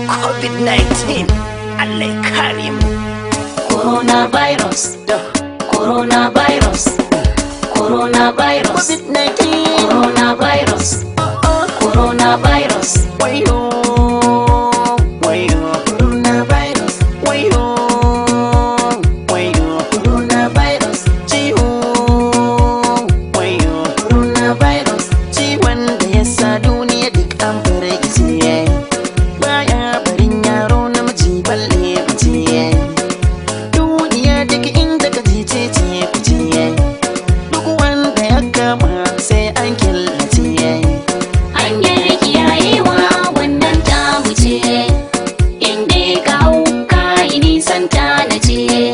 COVID-19 Allah ya kare mu. Coronavirus, coronavirus, coronavirus, COVID-19 coronavirus, coronavirus, wayo wayo coronavirus wayo wayo coronavirus ciwo wayo coronavirus ciwon da ya sa duniya duk an firgice baya barin yaro namiji balle mace duniya duk inda ka ji ce fice duk wanda ya kama sai an killace hanyar kiyayewa wannan ta wuce, inda ka hau ka yi nisan ta na ce,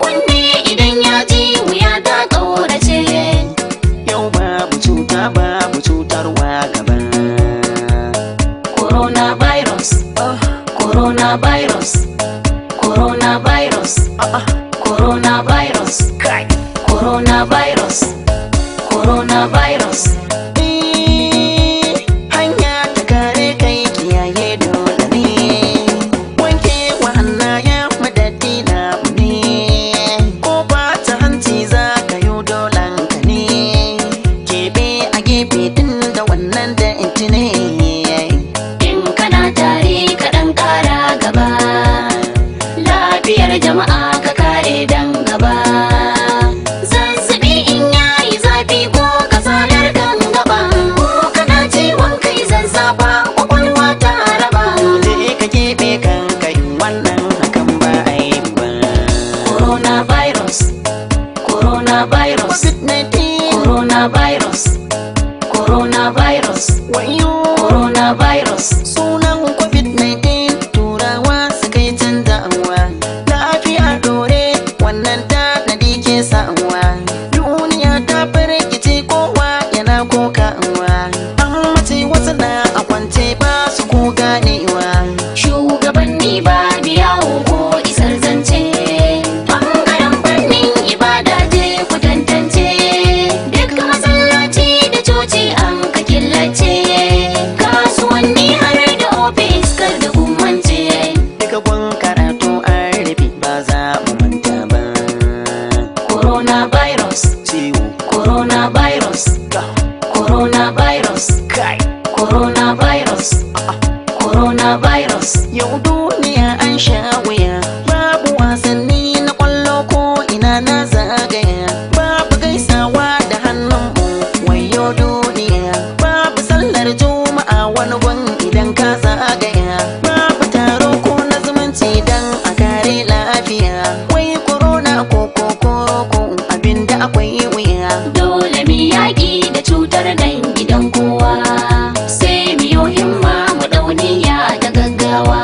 kunne idan ya ji wuya ta ƙaurace. yau babu cuta babu cutarwa gaba. Coronavirus, coronavirus, coronavirus, coronavirus, Kai. coronavirus, coronavirus. Hanya ta kare kai kiyaye dole ne, wanke wa hannayen madadi na ne, ko ba ta hanci za ka yi dolan ka ne, keɓe a gefe din da wannan da inci ne. In kana tare ka ɗan ƙara gaba, lafiyar jama'a ka kare dan gaba. Zazzabi in yayi zafi ko kasalar kan gaba, ko kana ciwon kai zazzafa kwakwalwa ta raba. Je ka keɓe kanka in wannan hakan ba a yi ba. Coronavirus, coronavirus, COVID-19 coronavirus, coronavirus, wayo coronavirus. sunan COVID-19 turawa suka yi canzawa, lafiya dore wannan tanadi ke sawa, duniya ta firgice kowa yana kokawa, an mace wasu na a kwance ba su ko ganewa. Shugabanni ba biyawo ko isar zance, ɓangaren fannin ibada je ku tantance, duk masallaci da coci an ka killace, kasuwanni har da ofis kar da kumance. Duka gun karatu an rufe ba za mu manta ba. Coronavirus, Ciwo coronavirus, coronavirus, kai coronavirus, coronavirus. yau duniya an sha wuya, babu wasanni na kwallo ko ina na zagaya, babu gaisawa da hannunmu wayo duniya, babu sallar juma'a wani gun idan ka zagaya, babu taro ko na zumunci dan a kare lafiya, wai corona ko abinda akwai wuya. Dole mu yaƙi da cutar nan gidan kowa, sai mu yi himma mu ɗauniya da gaggawa,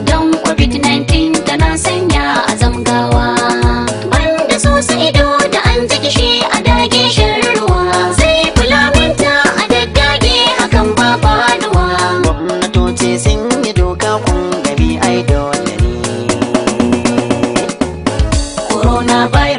don COVID-19 tana sanya a zamgawa. Banda so ido da an ji kishi a dage shan ruwa, sai fulaminta a daddage hakan ba faduwa. Gwamnatoci sun yi doka kun gabi ai dole ne. Coronavirus.